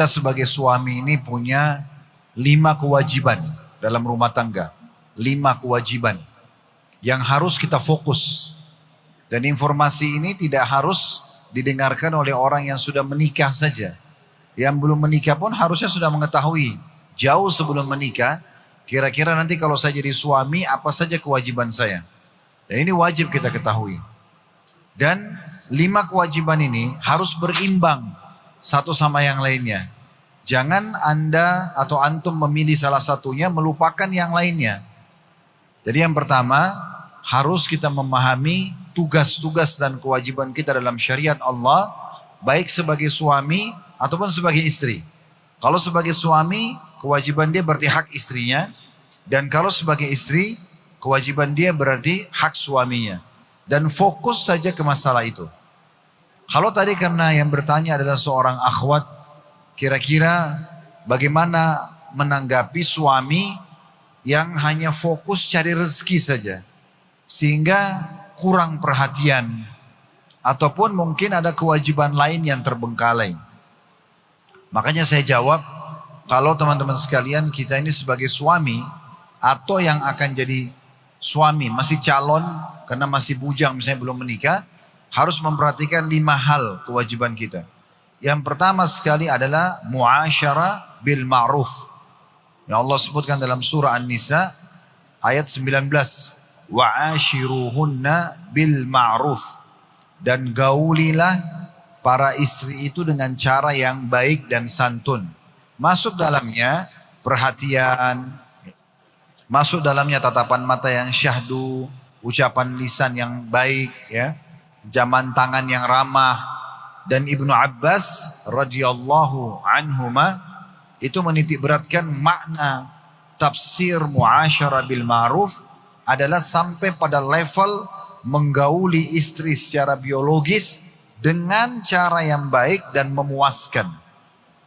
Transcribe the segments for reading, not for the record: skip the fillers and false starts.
Kita sebagai suami ini punya 5 kewajiban dalam rumah tangga. 5 kewajiban yang harus kita fokus. Dan informasi ini tidak harus didengarkan oleh orang yang sudah menikah saja. Yang belum menikah pun harusnya sudah mengetahui jauh sebelum menikah. Kira-kira nanti kalau saya jadi suami apa saja kewajiban saya. Dan ini wajib kita ketahui. Dan 5 kewajiban ini harus berimbang satu sama yang lainnya. Jangan Anda atau antum memilih salah satunya melupakan yang lainnya. Jadi yang pertama harus kita memahami tugas-tugas dan kewajiban kita dalam syariat Allah, baik sebagai suami ataupun sebagai istri. Kalau sebagai suami kewajiban dia berarti hak istrinya, dan kalau sebagai istri kewajiban dia berarti hak suaminya. Dan fokus saja ke masalah itu. Kalau tadi karena yang bertanya adalah seorang akhwat, kira-kira bagaimana menanggapi suami yang hanya fokus cari rezeki saja, sehingga kurang perhatian, ataupun mungkin ada kewajiban lain yang terbengkalai. Makanya saya jawab, kalau teman-teman sekalian kita ini sebagai suami, atau yang akan jadi suami, masih calon, karena masih bujang misalnya belum menikah, harus memperhatikan 5 hal kewajiban kita. Yang pertama sekali adalah muasyarah bil ma'ruf. Yang Allah sebutkan dalam surah An-Nisa ayat 19. Wa'ashiruhunna bil ma'ruf. Dan gaulilah para istri itu dengan cara yang baik dan santun. Masuk dalamnya perhatian, masuk dalamnya tatapan mata yang syahdu, ucapan lisan yang baik, ya, jaman tangan yang ramah. Dan Ibnu Abbas radhiyallahu anhuma itu menitik beratkan makna tafsir muasyarah bil ma'ruf adalah sampai pada level menggauli istri secara biologis dengan cara yang baik dan memuaskan.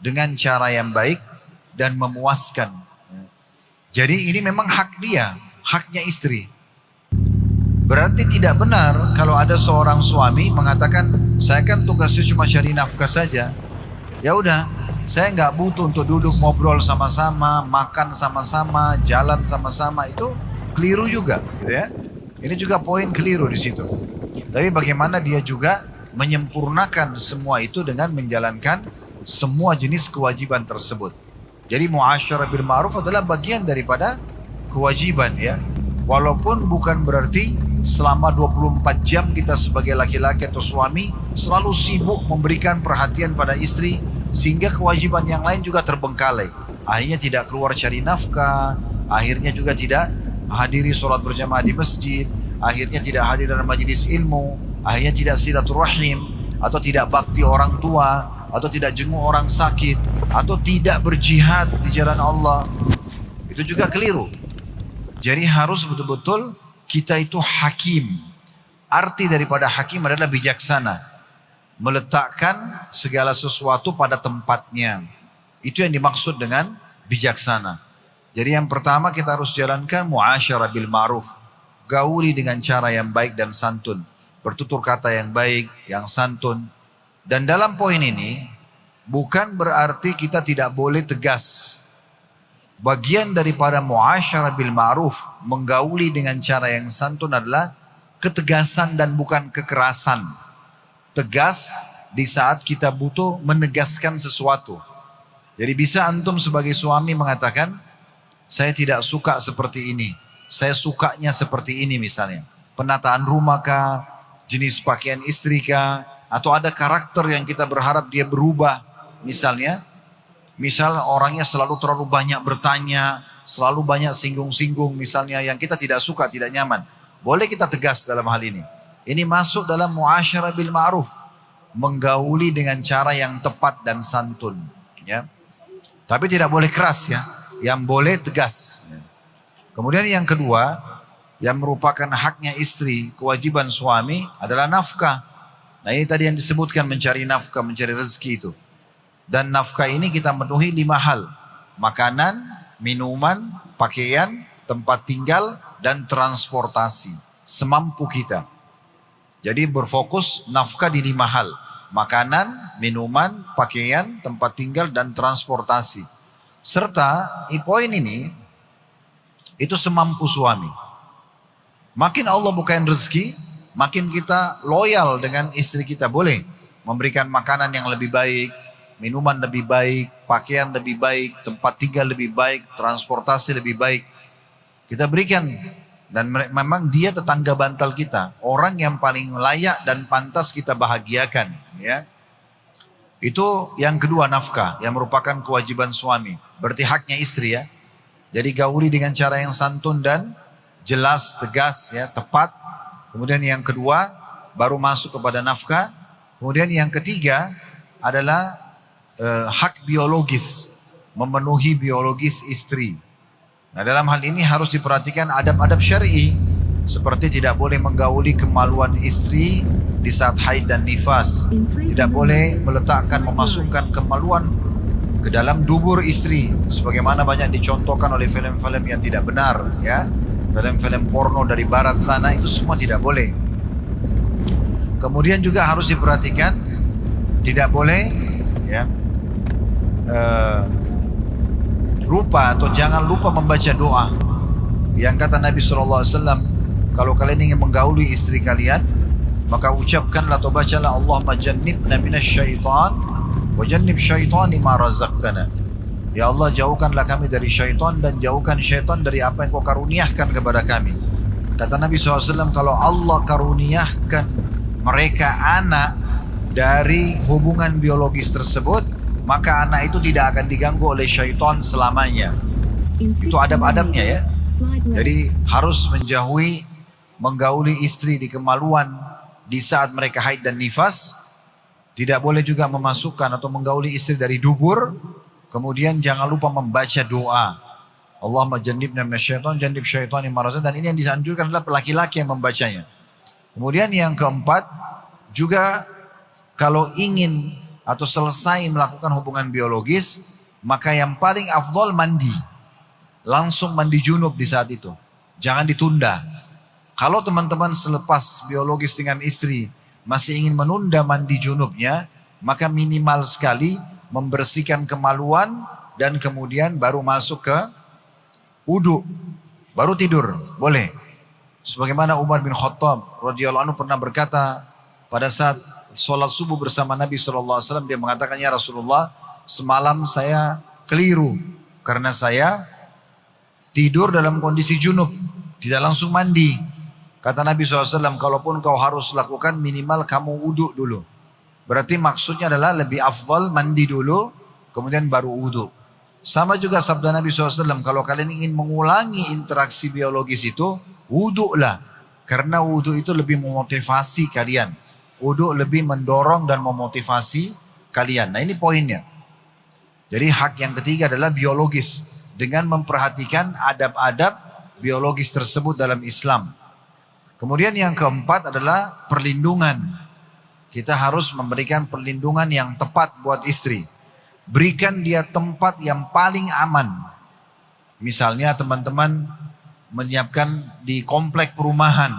Dengan cara yang baik dan memuaskan. Jadi ini memang hak dia, haknya istri. Berarti tidak benar kalau ada seorang suami mengatakan, saya kan tugasnya cuma cari nafkah saja. Ya udah, saya nggak butuh untuk duduk ngobrol sama-sama, makan sama-sama, jalan sama-sama. Itu keliru juga, gitu ya. Ini juga poin keliru di situ. Tapi bagaimana dia juga menyempurnakan semua itu dengan menjalankan semua jenis kewajiban tersebut. Jadi muasyarah bil ma'ruf adalah bagian daripada kewajiban, ya. Walaupun bukan berarti selama 24 jam kita sebagai laki-laki atau suami selalu sibuk memberikan perhatian pada istri sehingga kewajiban yang lain juga terbengkalai. Akhirnya tidak keluar cari nafkah, akhirnya juga tidak hadiri sholat berjamaah di masjid, akhirnya tidak hadir dalam majelis ilmu, akhirnya tidak silaturahim, atau tidak bakti orang tua, atau tidak jenguk orang sakit, atau tidak berjihad di jalan Allah. Itu juga keliru. Jadi harus betul-betul kita itu hakim. Arti daripada hakim adalah bijaksana. Meletakkan segala sesuatu pada tempatnya. Itu yang dimaksud dengan bijaksana. Jadi yang pertama kita harus jalankan muasyarah bil ma'ruf. Gauli dengan cara yang baik dan santun. Bertutur kata yang baik, yang santun. Dan dalam poin ini bukan berarti kita tidak boleh tegas. Bagian daripada muasyarah bil ma'ruf, menggauli dengan cara yang santun adalah ketegasan dan bukan kekerasan. Tegas di saat kita butuh menegaskan sesuatu. Jadi bisa antum sebagai suami mengatakan, saya tidak suka seperti ini, saya sukanya seperti ini misalnya. Penataan rumah kah, jenis pakaian istri kah, atau ada karakter yang kita berharap dia berubah misalnya. Misal orangnya selalu terlalu banyak bertanya, selalu banyak singgung-singgung misalnya yang kita tidak suka, tidak nyaman. Boleh kita tegas dalam hal ini. Ini masuk dalam muasyarah bil ma'ruf. Menggauli dengan cara yang tepat dan santun. Ya. Tapi tidak boleh keras ya. Yang boleh tegas. Ya. Kemudian yang kedua, yang merupakan haknya istri, kewajiban suami adalah nafkah. Nah ini tadi yang disebutkan mencari nafkah, mencari rezeki itu. Dan nafkah ini kita memenuhi 5 hal. Makanan, minuman, pakaian, tempat tinggal, dan transportasi. Semampu kita. Jadi berfokus nafkah di 5 hal. makanan, minuman, pakaian, tempat tinggal, dan transportasi. Serta poin ini, itu semampu suami. Makin Allah bukain rezeki, makin kita loyal dengan istri kita. Boleh memberikan makanan yang lebih baik, minuman lebih baik, pakaian lebih baik, tempat tinggal lebih baik, transportasi lebih baik. Kita berikan. Dan memang dia tetangga bantal kita, orang yang paling layak dan pantas kita bahagiakan, ya. Itu yang kedua, nafkah, yang merupakan kewajiban suami. Berarti haknya istri, ya. Jadi gauli dengan cara yang santun dan jelas, tegas, ya, tepat. Kemudian yang kedua baru masuk kepada nafkah. Kemudian yang ketiga adalah hak biologis, memenuhi biologis istri. Nah, dalam hal ini harus diperhatikan adab-adab syar'i, seperti tidak boleh menggauli kemaluan istri di saat haid dan nifas. Tidak boleh meletakkan, memasukkan kemaluan ke dalam dubur istri, sebagaimana banyak dicontohkan oleh film-film yang tidak benar, ya. Film-film porno dari barat sana, itu semua tidak boleh. Kemudian juga harus diperhatikan, tidak boleh, ya, lupa atau jangan lupa membaca doa. Yang kata Nabi SAW, kalau kalian ingin menggauli istri kalian, maka ucapkanlah atau bacalah Allahumma jannibna minasyaitan wa jannib syaitani ma razaqtana. Ya Allah, jauhkanlah kami dari syaitan dan jauhkan syaitan dari apa yang kau karuniakan kepada kami. Kata Nabi SAW, kalau Allah karuniakan mereka anak dari hubungan biologis tersebut, maka anak itu tidak akan diganggu oleh syaitan selamanya. Itu adab-adabnya, ya. Jadi harus menjauhi menggauli istri di kemaluan di saat mereka haid dan nifas. Tidak boleh juga memasukkan atau menggauli istri dari dubur. Kemudian jangan lupa membaca doa. Allahumma jannibna minasyaitan, jannib syaitani ma razaqtana. Dan ini yang dianjurkan adalah laki-laki yang membacanya. Kemudian yang keempat, juga kalau ingin atau selesai melakukan hubungan biologis, maka yang paling afdol mandi. Langsung mandi junub di saat itu. Jangan ditunda. Kalau teman-teman selepas biologis dengan istri masih ingin menunda mandi junubnya, maka minimal sekali membersihkan kemaluan dan kemudian baru masuk ke wudu, baru tidur, boleh. Sebagaimana Umar bin Khattab radhiyallahu anhu pernah berkata pada saat sholat subuh bersama Nabi SAW, dia mengatakan, ya Rasulullah, semalam saya keliru karena saya tidur dalam kondisi junub, tidak langsung mandi. Kata Nabi SAW, kalaupun kau harus lakukan, minimal kamu wudhu dulu. Berarti maksudnya adalah lebih afdal mandi dulu, kemudian baru wudhu. Sama juga sabda Nabi SAW, kalau kalian ingin mengulangi interaksi biologis itu, wudhulah. Karena wudhu itu lebih memotivasi kalian. Wudhu lebih mendorong dan memotivasi kalian. Nah, ini poinnya. Jadi hak yang ketiga adalah biologis. Dengan memperhatikan adab-adab biologis tersebut dalam Islam. Kemudian yang keempat adalah perlindungan. Kita harus memberikan perlindungan yang tepat buat istri. Berikan dia tempat yang paling aman. Misalnya teman-teman menyiapkan di komplek perumahan.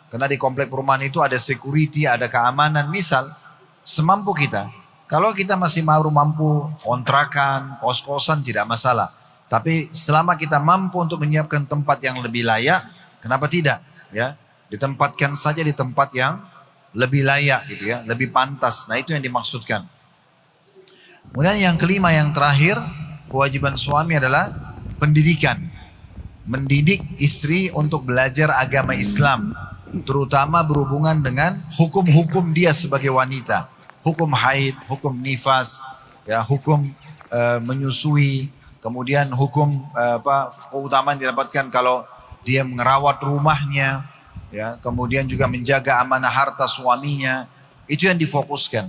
Karena di komplek perumahan itu ada security, ada keamanan. Misal, semampu kita. Kalau kita masih mampu kontrakan, kos-kosan, tidak masalah. Tapi selama kita mampu untuk menyiapkan tempat yang lebih layak, kenapa tidak? Ya, ditempatkan saja di tempat yang lebih layak, gitu ya, lebih pantas. Nah, itu yang dimaksudkan. Kemudian yang kelima, yang terakhir, kewajiban suami adalah pendidikan. Mendidik istri untuk belajar agama Islam. Terutama berhubungan dengan hukum-hukum dia sebagai wanita, hukum haid, hukum nifas, ya, hukum menyusui, kemudian hukum keutamaan didapatkan kalau dia merawat rumahnya, ya, kemudian juga menjaga amanah harta suaminya. Itu yang difokuskan.